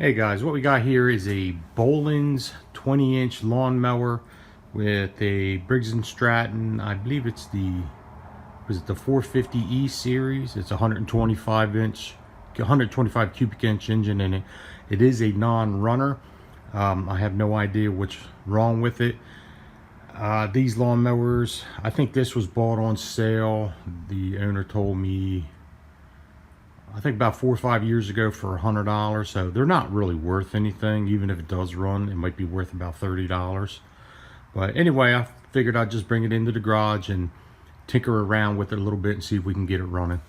Hey guys, what we got here is a Bolens 20-inch lawnmower with a Briggs Stratton. I believe it's the 450E series. It's 125 cubic inch engine in it. It is a non-runner. I have no idea what's wrong with it. These lawnmowers, I think this was bought on sale. The owner told me, I think about 4 or 5 years ago for $100, so they're not really worth anything. Even if it does run, it might be worth about $30. But anyway, I figured I'd just bring it into the garage and tinker around with it a little bit and see if we can get it running.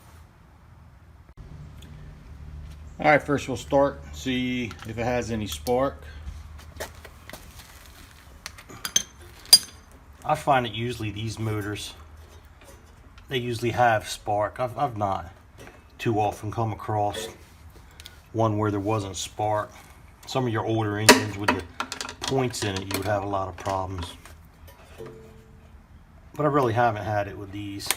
All right, first we'll start, see if it has any spark. I find that usually these motors, they usually have spark. I've not too often come across one where there wasn't spark. Some of your older engines with the points in it, you would have a lot of problems. But I really haven't had it with these.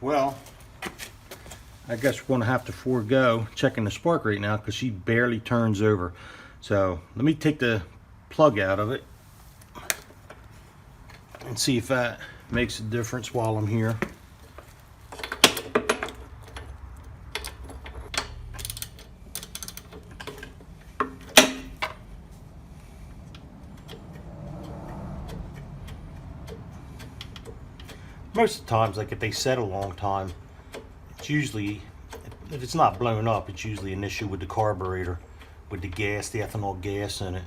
Well, I guess we're going to have to forego checking the spark rate now because she barely turns over. So let me take the plug out of it and see if that makes a difference while I'm here. Most of the times, like if they set a long time, it's usually, if it's not blown up, it's usually an issue with the carburetor, with the gas, the ethanol gas in it.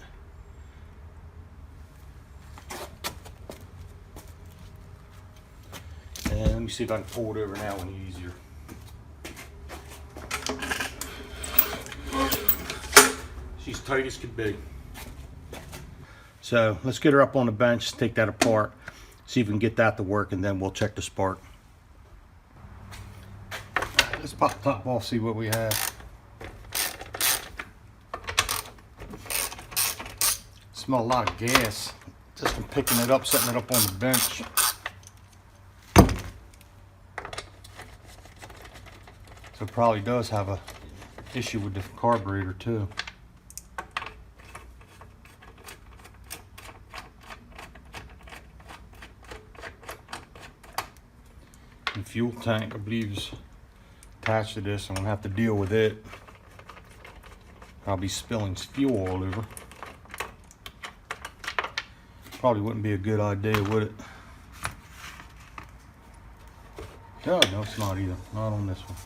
And let me see if I can pull it over now any easier. She's tight as could be. So let's get her up on the bench, take that apart, see if we can get that to work, and then we'll check the spark. Let's pop the top off, see what we have. Smell a lot of gas just from picking it up, setting it up on the bench. So it probably does have a issue with the carburetor too. The fuel tank, I believe, is attached to this. I'm gonna have to deal with it. I'll be spilling fuel all over. Probably wouldn't be a good idea, would it? Oh, no, it's not either. Not on this one.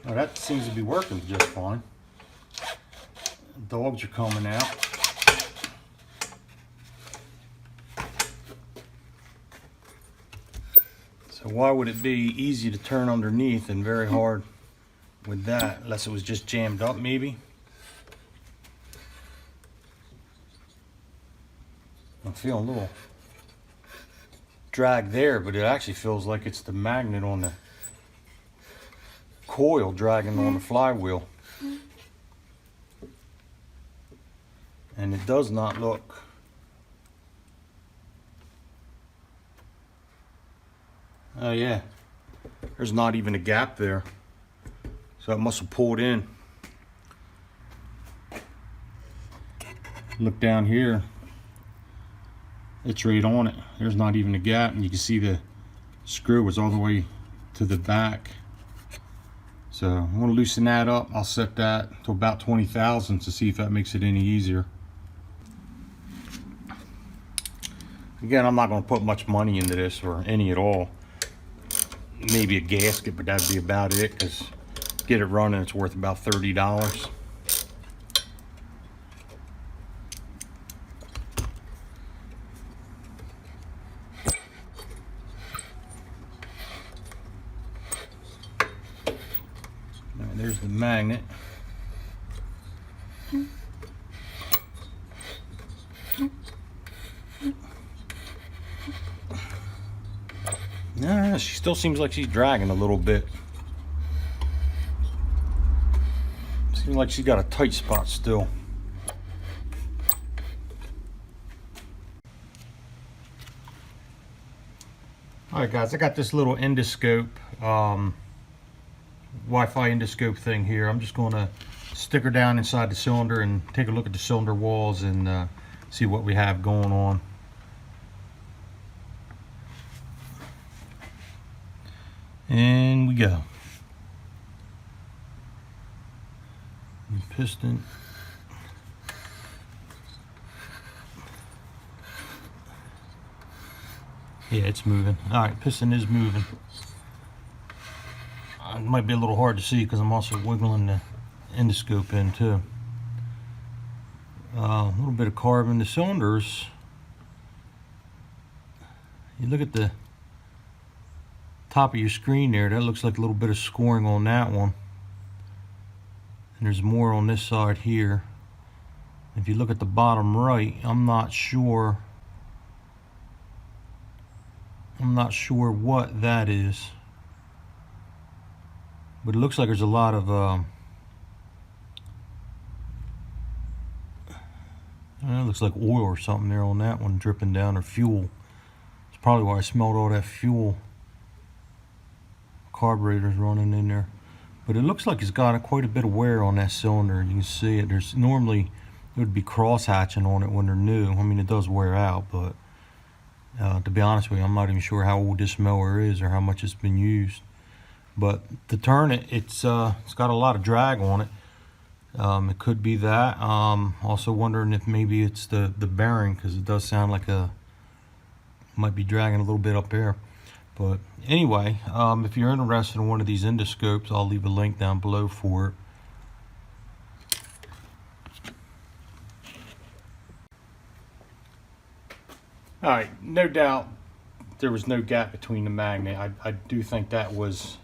Oh, that seems to be working just fine. Dogs are coming out. So why would it be easy to turn underneath and very hard with that, unless it was just jammed up maybe? I'm feeling a little drag there, but it actually feels like it's the magnet on the coil dragging on the flywheel. And it does not look, oh yeah, there's not even a gap there, so it must have pulled in. Look down here, it's right on it. There's not even a gap, and you can see the screw was all the way to the back. So I'm going to loosen that up. I'll set that to about 20 thousandths to see if that makes it any easier. Again, I'm not going to put much money into this, or any at all. Maybe a gasket, but that'd be about it, because get it running, it's worth about $30. There's the magnet. Nah, she still seems like she's dragging a little bit. Seems like she's got a tight spot still. Alright guys, I got this little endoscope, Wi-Fi endoscope thing here. I'm just going to stick her down inside the cylinder and take a look at the cylinder walls and see what we have going on. And we go. Piston. Yeah, it's moving. Alright, piston is moving. It might be a little hard to see because I'm also wiggling the endoscope in too. A little bit of carbon. The cylinders, you look at the top of your screen there, that looks like a little bit of scoring on that one. And there's more on this side here. If you look at the bottom right, I'm not sure what that is. But it looks like there's a lot of it looks like oil or something there on that one dripping down, or fuel. It's probably why I smelled all that fuel. Carburetor's running in there. But it looks like it's got quite a bit of wear on that cylinder. You can see it. There's normally it would be cross hatching on it when they're new. I mean, it does wear out, but to be honest with you, I'm not even sure how old this mower is or how much it's been used. But to turn it, it's got a lot of drag on it. It could be that. Also wondering if maybe it's the bearing, because it does sound like might be dragging a little bit up there. But anyway, if you're interested in one of these endoscopes, I'll leave a link down below for it. Alright, no doubt there was no gap between the magnet. I do think that was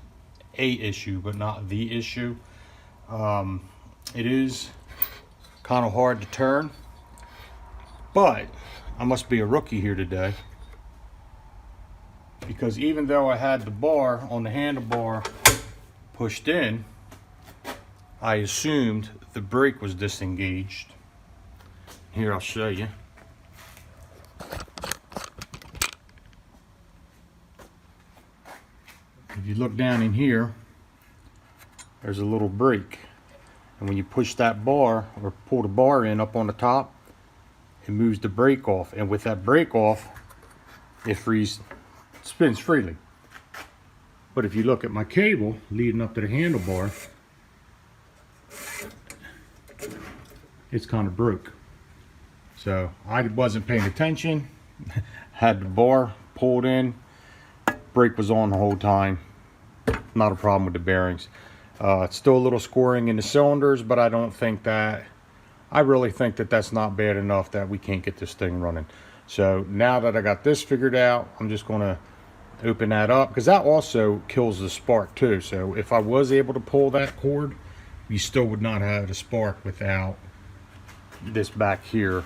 a issue, but not the issue. It is kind of hard to turn, but I must be a rookie here today, because even though I had the bar on the handlebar pushed in, I assumed the brake was disengaged. Here, I'll show you. If you look down in here, there's a little brake. And when you push that bar, or pull the bar in up on the top, it moves the brake off. And with that brake off, it spins freely. But if you look at my cable leading up to the handlebar, it's kind of broke. So I wasn't paying attention, had the bar pulled in, brake was on the whole time. Not a problem with the bearings. It's still a little scoring in the cylinders, but I really think that that's not bad enough that we can't get this thing running. So now that I got this figured out, I'm just going to open that up, because that also kills the spark too. So if I was able to pull that cord, you still would not have a spark without this back here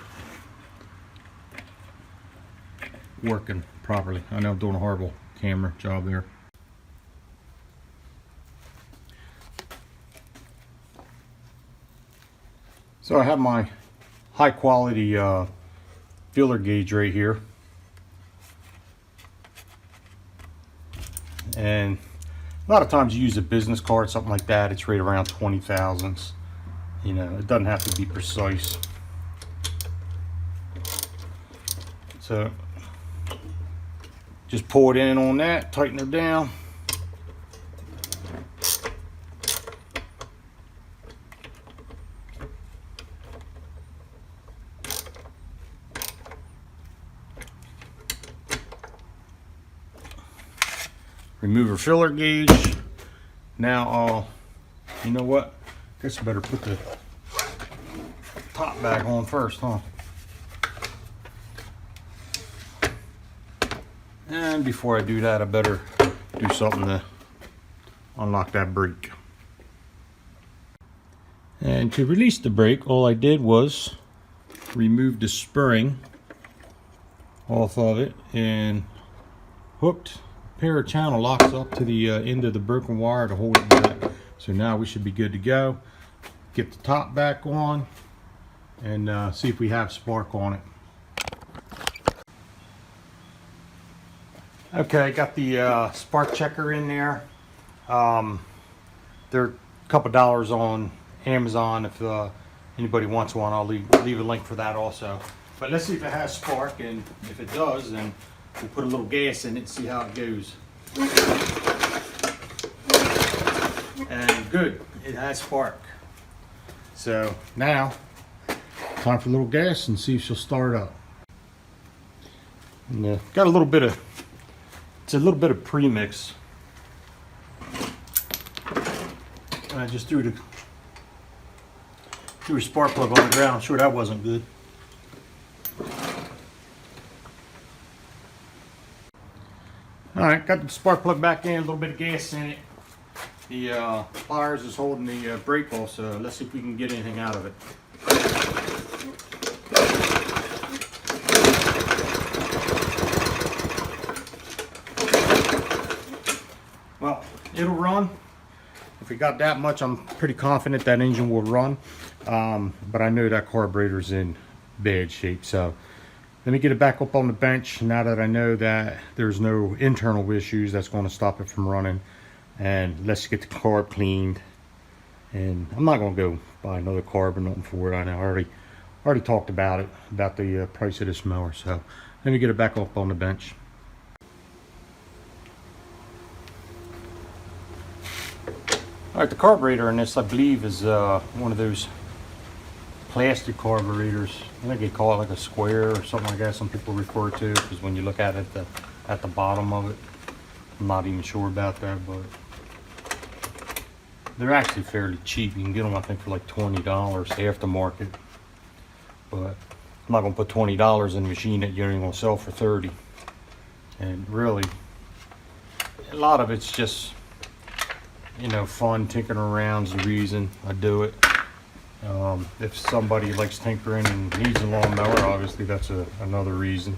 working properly. I know I'm doing a horrible camera job there. So I have my high quality feeler gauge right here, and a lot of times you use a business card, something like that, it's right around 20 thousandths. You know, it doesn't have to be precise. So just pull it in on that, tighten her down. Remove her filler gauge. Now you know what? Guess I better put the top back on first, huh? And before I do that, I better do something to unlock that brake. And to release the brake, all I did was remove the spring off of it and hooked pair of channel locks up to the end of the broken wire to hold it back. So now we should be good to go. Get the top back on and see if we have spark on it. Okay, got the spark checker in there. They're a couple dollars on Amazon. If anybody wants one, I'll leave a link for that also. But let's see if it has spark, and if it does, then we'll put a little gas in it and see how it goes. And good, it has spark. So now, time for a little gas and see if she'll start up. And, got a little bit of, it's a little bit of premix. And I just threw a spark plug on the ground. I'm sure that wasn't good. Alright, got the spark plug back in, a little bit of gas in it. The pliers is holding the brake off, so let's see if we can get anything out of it. Well, it'll run. If we got that much, I'm pretty confident that engine will run. But I know that carburetor's in bad shape, so let me get it back up on the bench now that I know that there's no internal issues that's going to stop it from running. And let's get the carb cleaned. And I'm not going to go buy another carb or nothing for it. I know I already talked about it, about the price of this mower. So let me get it back up on the bench. Alright, the carburetor in this, I believe, is one of those plastic carburetors. I think they call it like a square or something like that. Some people refer to it, because when you look at it at the bottom of it, I'm not even sure about that, but they're actually fairly cheap. You can get them, I think, for like $20 aftermarket. But I'm not going to put $20 in a machine that you're going to sell for $30. And really, a lot of it's just, you know, fun. Tinkering around is the reason I do it. If somebody likes tinkering and needs a lawnmower, obviously that's another reason.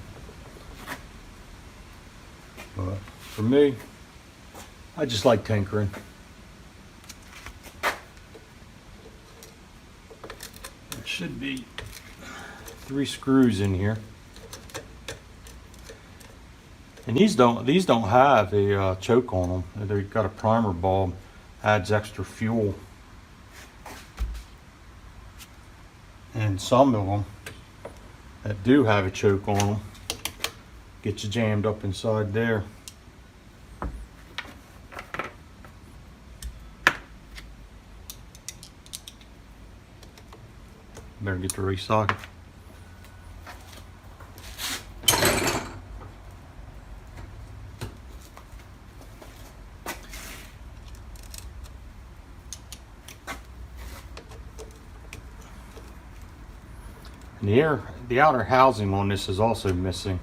But for me, I just like tinkering. There should be 3 screws in here, and these don't have a choke on them. They've got a primer bulb, adds extra fuel. And some of them that do have a choke on them get you jammed up inside there. Better get the resocket. And the outer housing on this is also missing,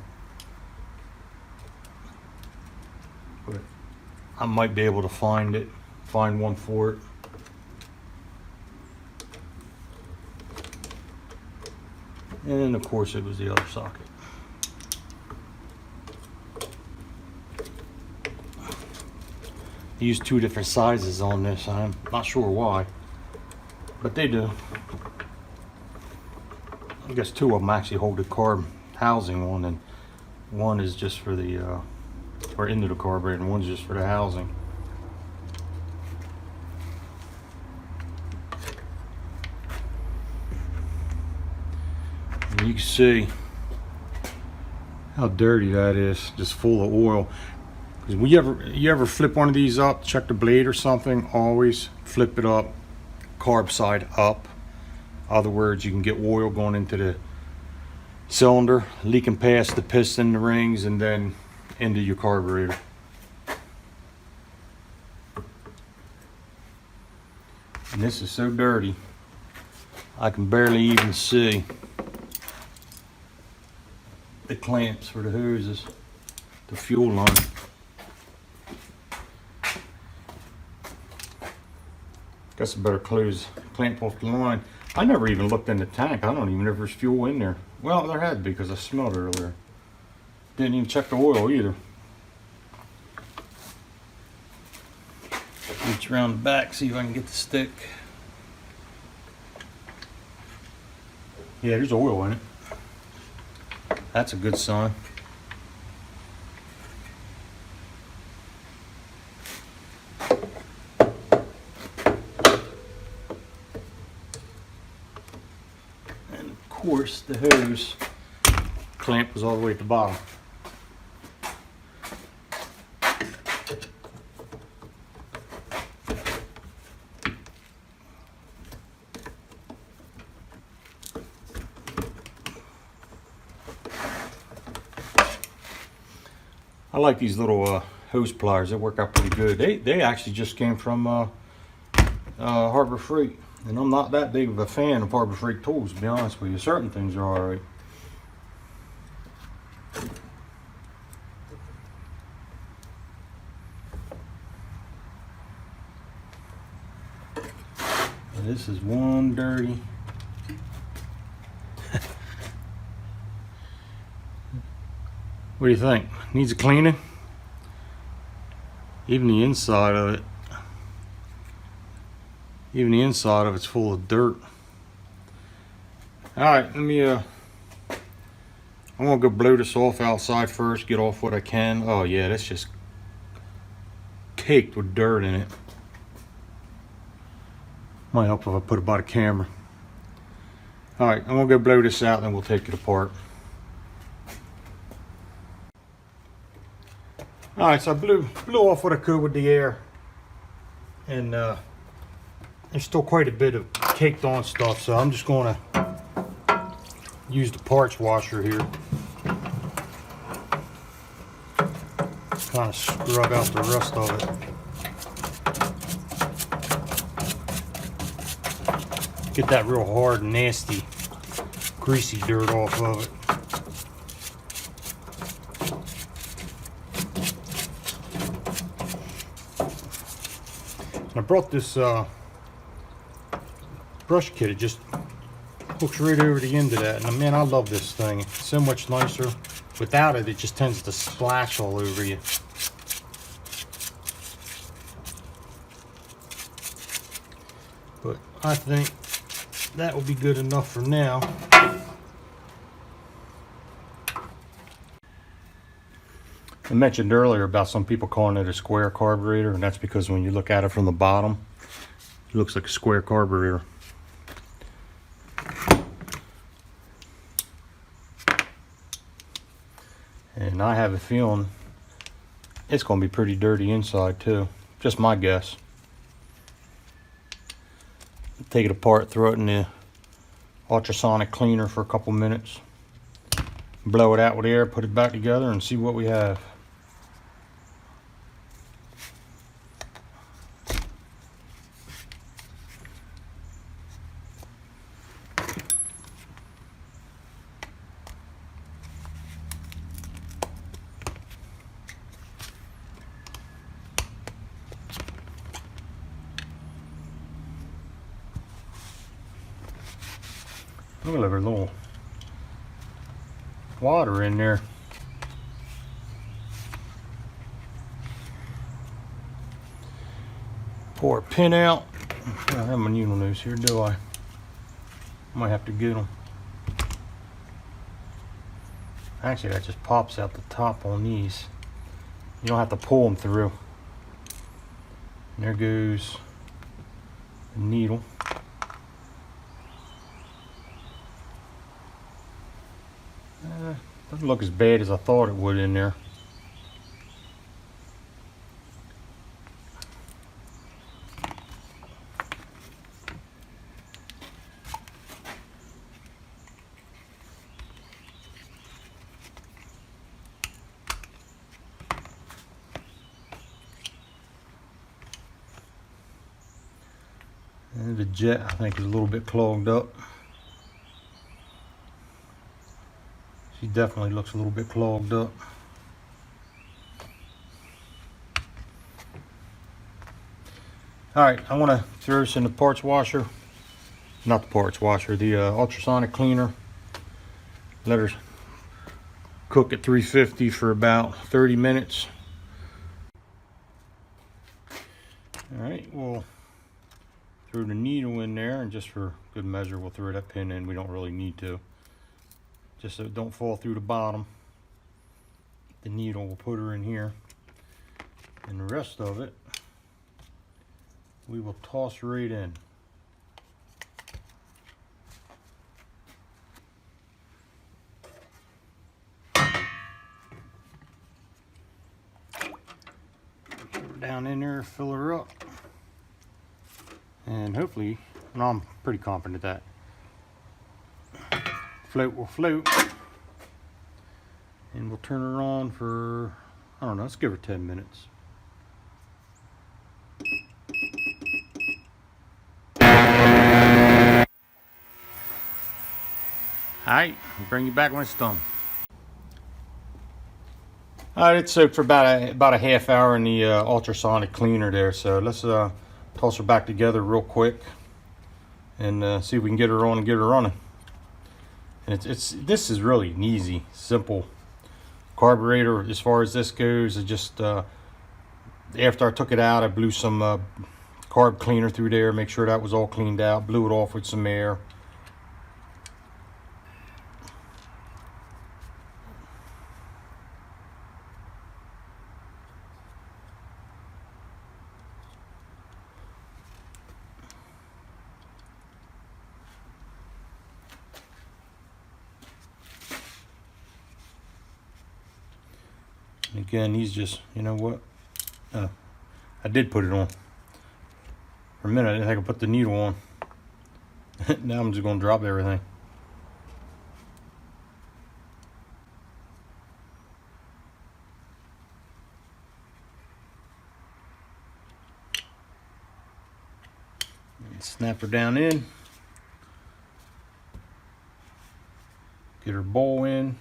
but I might be able to find one for it. And then of course it was the other socket. I used 2 different sizes on this. I'm not sure why, but they do. I guess 2 of them actually hold the carb housing on, and one is just for the or into the carburetor, and one's just for the housing. And you can see how dirty that is, just full of oil. Because when you ever flip one of these up, check the blade or something, always flip it up, carb side up. Other words, you can get oil going into the cylinder, leaking past the piston, the rings, and then into your carburetor. And this is so dirty, I can barely even see the clamps for the hoses, the fuel line. Guess I better clamp off the line. I never even looked in the tank. I don't even know if there's fuel in there. Well, there had to be because I smelled it earlier. Didn't even check the oil either. this around the back, see if I can get the stick. Yeah, there's oil in it. That's a good sign. And of course, the hose clamp was all the way at the bottom. I like these little hose pliers. They work out pretty good. They actually just came from Harbor Freight, and I'm not that big of a fan of Harbor Freight tools, to be honest with you. Certain things are alright. This is one dirty. What do you think? Needs a cleaning? Even the inside of it. Even the inside of it's full of dirt. Alright, let me I'm gonna go blow this off outside first, get off what I can. Oh yeah, that's just caked with dirt in it. Might help if I put it by the camera. Alright, I'm gonna go blow this out and then we'll take it apart. Alright, so I blew off what I could with the air, and there's still quite a bit of caked on stuff, so I'm just going to use the parts washer here. Kind of scrub out the rest of it. Get that real hard, nasty, greasy dirt off of it. I brought this brush kit. It just hooks right over the end of that, and man, I love this thing. It's so much nicer. Without it, it just tends to splash all over you. But I think that will be good enough for now. I mentioned earlier about some people calling it a square carburetor, and that's because when you look at it from the bottom, it looks like a square carburetor. And I have a feeling it's going to be pretty dirty inside too. Just my guess. Take it apart, throw it in the ultrasonic cleaner for a couple minutes, blow it out with air, put it back together, and see what we have. Look at a little water in there. Pour a pin out. I don't have my needle nose here, do I? Might have to get them. Actually, that just pops out the top on these. You don't have to pull them through. And there goes the needle. Doesn't look as bad as I thought it would in there. And the jet, I think, is a little bit clogged up. She definitely looks a little bit clogged up. Alright, I want to throw this in the parts washer. Not the parts washer, the ultrasonic cleaner. Let her cook at 350 for about 30 minutes. Alright, we'll throw the needle in there, and just for good measure we'll throw that pin in. We don't really need to, just so it don't fall through the bottom. The needle, we'll put her in here, and the rest of it we will toss right in. Put her down in there, fill her up, and hopefully, and I'm pretty confident that float will float. And we'll turn her on for, I don't know, let's give her 10 minutes. Alright, I'll bring you back when it's done. Alright, it's soaked for about a half hour in the ultrasonic cleaner there, so let's toss her back together real quick and see if we can get her on and get her running. And this is really an easy, simple carburetor as far as this goes. It just after I took it out, I blew some carb cleaner through there, make sure that was all cleaned out, blew it off with some air. Again, he's just, you know what? I did put it on. For a minute, I didn't think I put the needle on. Now I'm just going to drop everything. And snap her down in. Get her bowl in.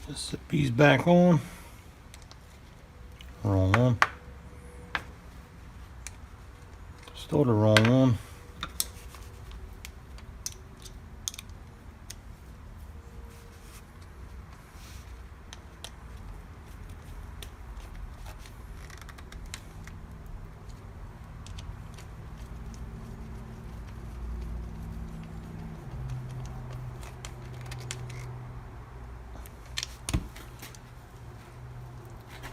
Just set these back on. Wrong one. Still the wrong one.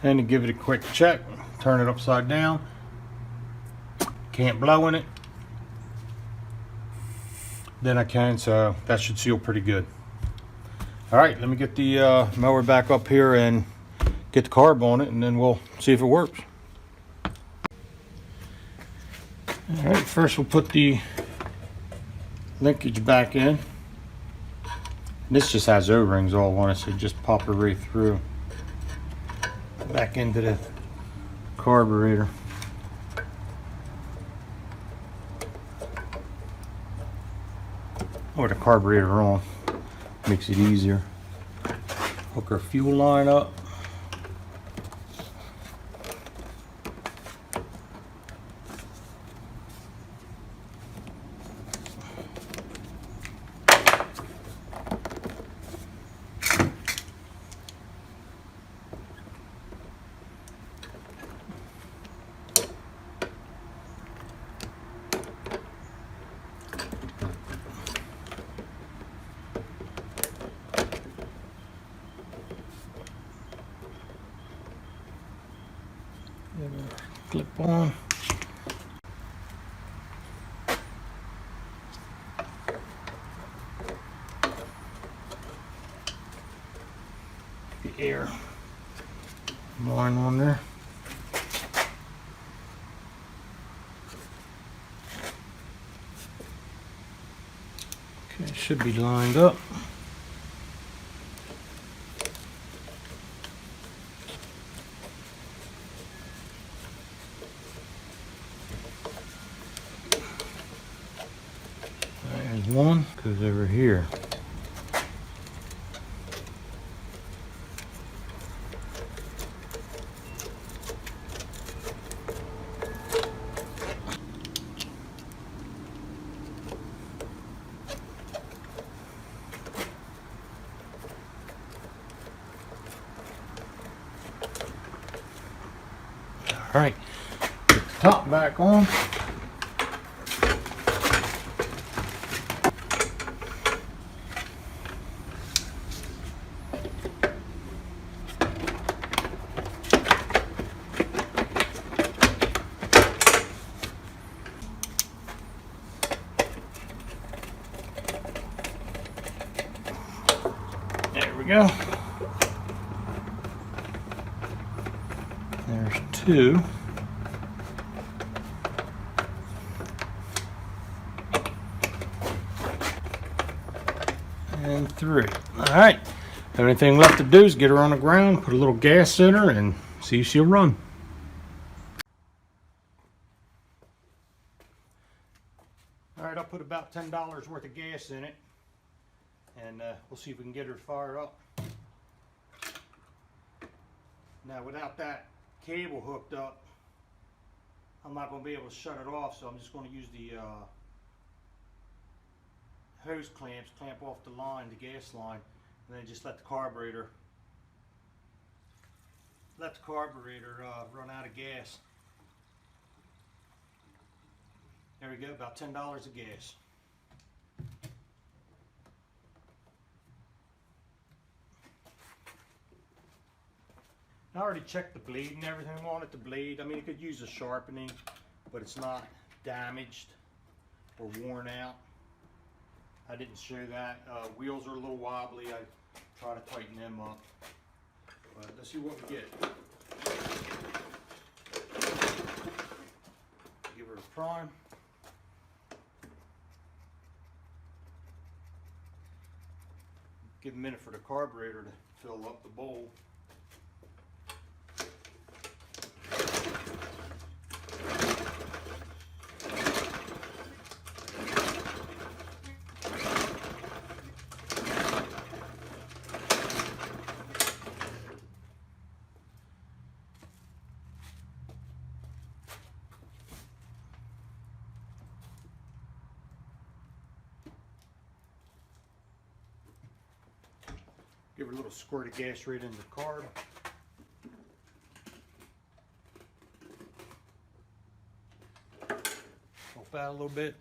And to give it a quick check, turn it upside down. Can't blow in it. Then I can, so that should seal pretty good. All right, let me get the mower back up here and get the carb on it, and then we'll see if it works. All right, first we'll put the linkage back in. This just has O-rings all on it, so just pop her right through. Back into the carburetor. Or the carburetor on. Makes it easier. Hook our fuel line up. Clip on. The air line on there. Okay, it should be lined up. One goes over here. All right, put the top back on. There we go. There's 2. And 3. All right. The only thing left to do is get her on the ground, put a little gas in her, and see if she'll run. All right, I'll put about $10 worth of gas in it, and we'll see if we can get her fired up. Now, without that cable hooked up, I'm not going to be able to shut it off, so I'm just going to use the hose clamps, clamp off the line, the gas line, and then just let the carburetor run out of gas. There we go, about $10 of gas. I already checked the bleed and everything on it. The bleed, I mean, it could use a sharpening, but it's not damaged or worn out. I didn't show that. Wheels are a little wobbly. I try to tighten them up. But let's see what we get. Give her a prime. Give a minute for the carburetor to fill up the bowl. Give her a little squirt of gas right in the carb. Help out a little bit.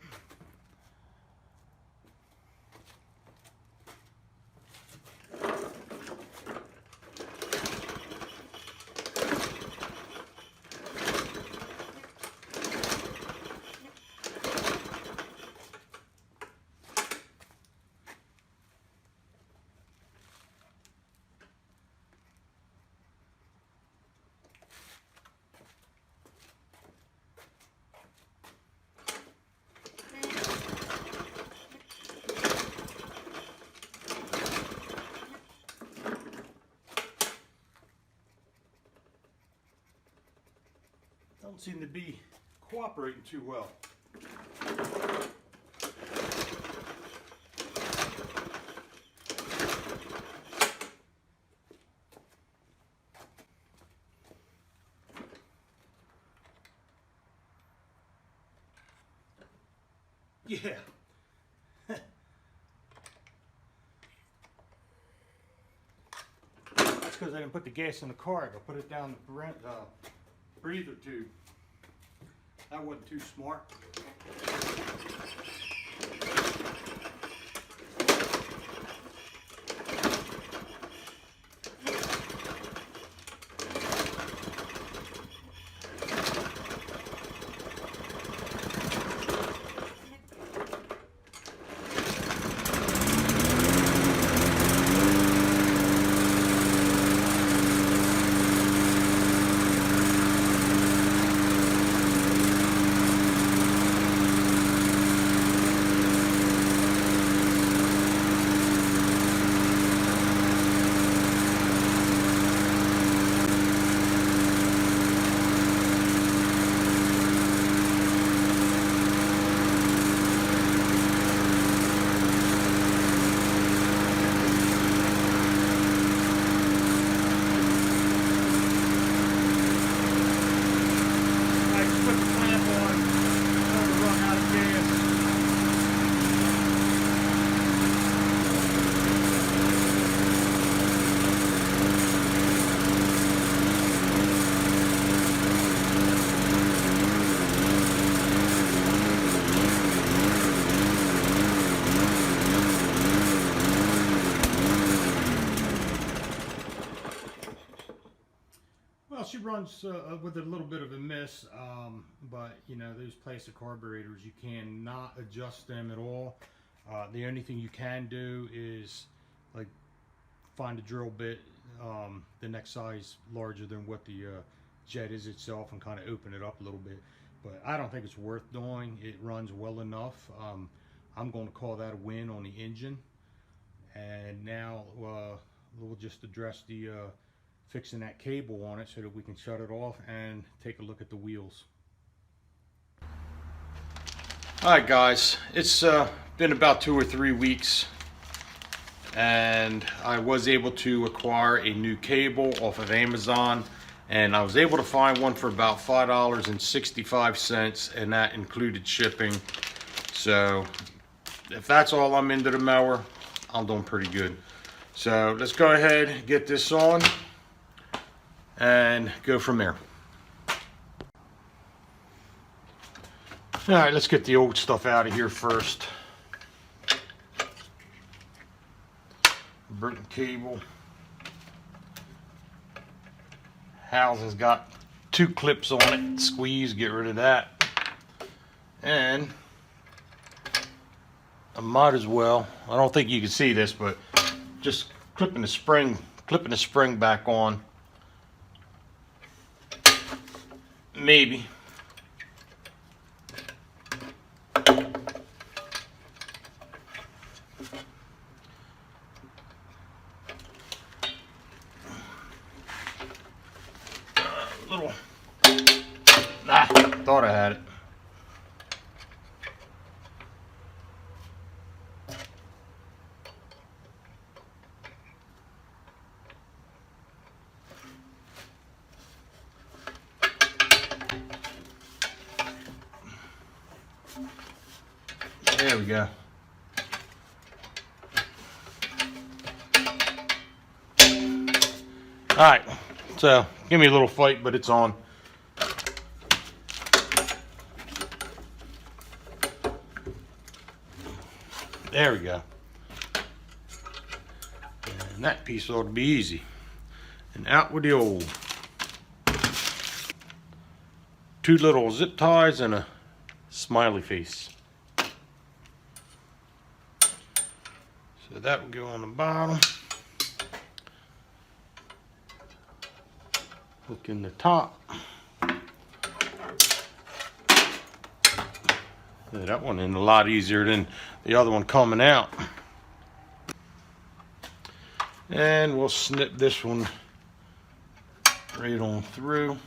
Don't seem to be cooperating too well. Yeah. That's because I didn't put the gas in the carb. I put it down the breather tube. That wasn't too smart. runs with a little bit of a miss, but you know, those plastic carburetors, you cannot adjust them at all. The only thing you can do is like find a drill bit the next size larger than what the jet is itself and kind of open it up a little bit. But I don't think it's worth doing. It runs well enough. I'm going to call that a win on the engine. And now we'll just address the fixing that cable on it so that we can shut it off and take a look at the wheels. Alright guys, it's been about 2 or 3 weeks and I was able to acquire a new cable off of Amazon, and I was able to find one for about $5.65, and that included shipping. So if that's all I'm into the mower, I'm doing pretty good. So let's go ahead and get this on and go from there. All right, let's get the old stuff out of here first. Burnt cable. Housing's got 2 clips on it. Squeeze, get rid of that. And I might as well, I don't think you can see this, but just clipping the spring back on. Maybe. Thought I had it. There we go. All right, so give me a little fight, but it's on. There we go. And that piece ought to be easy. And out with the old. 2 little zip ties and a smiley face. So that will go on the bottom. Hook in the top. Yeah, that one in a lot easier than the other one coming out. And we'll snip this one right on through.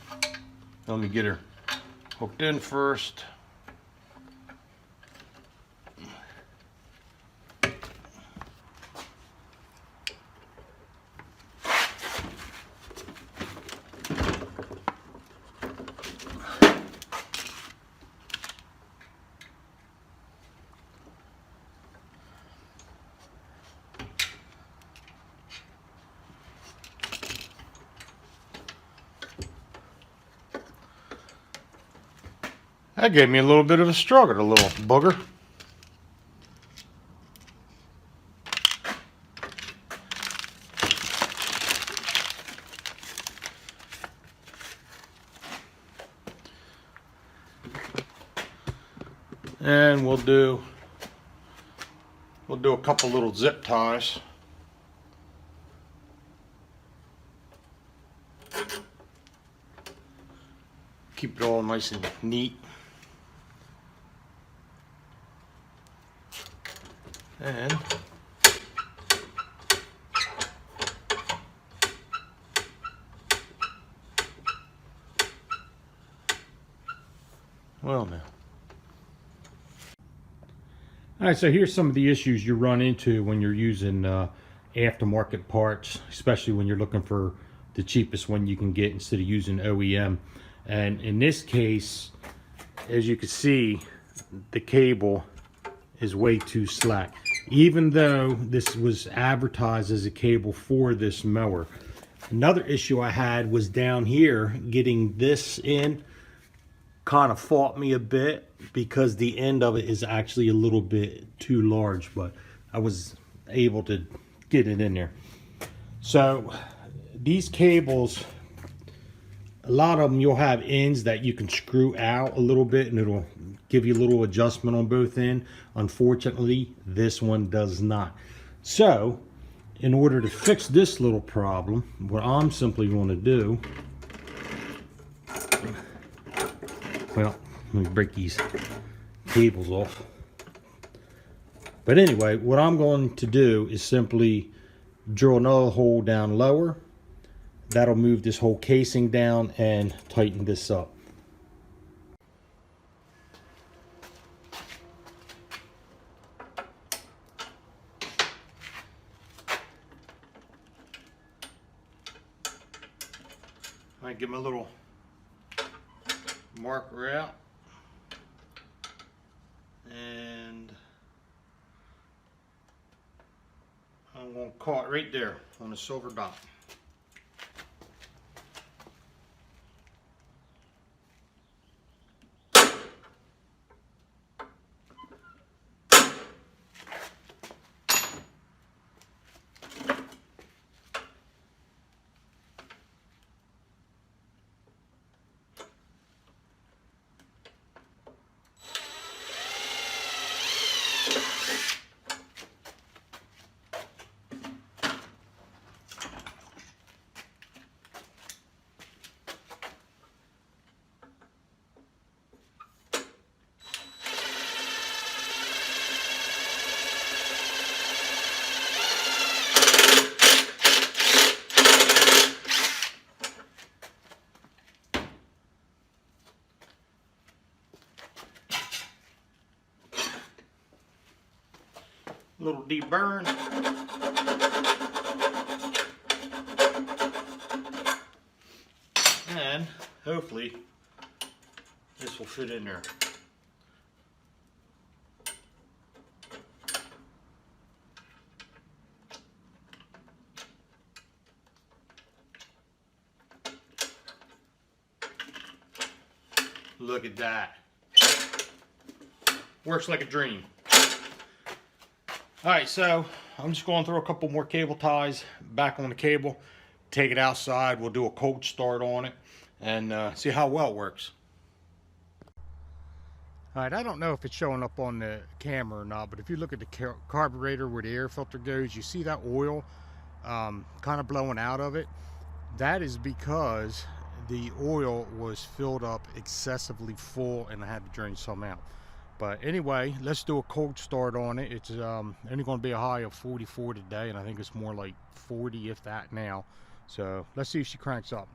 Let me get her hooked in first. That gave me a little bit of a struggle, a little booger. And we'll do a couple little zip ties. Keep it all nice and neat. And well now. All right, so here's some of the issues you run into when you're using aftermarket parts, especially when you're looking for the cheapest one you can get instead of using OEM. And in this case, as you can see, the cable is way too slack, even though this was advertised as a cable for this mower. Another issue I had was down here, getting this in kind of fought me a bit because the end of it is actually a little bit too large, but I was able to get it in there. So these cables, A lot of them you'll have ends that you can screw out a little bit and it'll give you a little adjustment on both ends. Unfortunately, this one does not. So in order to fix this little problem, what I'm simply going to do, well, let me break these cables off. But anyway, what I'm going to do is simply drill another hole down lower. That'll move this whole casing down and tighten this up. I get my little marker out, and I'm going to call it right there on the silver dot. Little deburn. And hopefully this will fit in there. Look at that. Works like a dream. Alright, so I'm just going through a couple more cable ties back on the cable. Take it outside. We'll do a cold start on it and see how well it works. Alright, I don't know if it's showing up on the camera or not, but if you look at the carburetor where the air filter goes, you see that oil kind of blowing out of it. That is because the oil was filled up excessively full and I had to drain some out. But anyway, let's do a cold start on it. It's only going to be a high of 44 today, and I think it's more like 40 if that now. So let's see if she cranks up.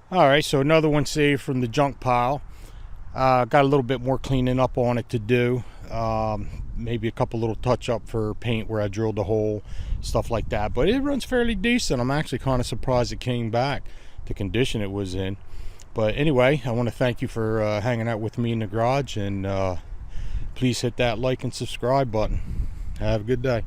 Alright, so another one saved from the junk pile. Got a little bit more cleaning up on it to do. Maybe a couple little touch up for paint where I drilled the hole, stuff like that. But it runs fairly decent. I'm actually kind of surprised it came back, the condition it was in. But anyway, I want to thank you for hanging out with me in the garage, and please hit that like and subscribe button. Have a good day.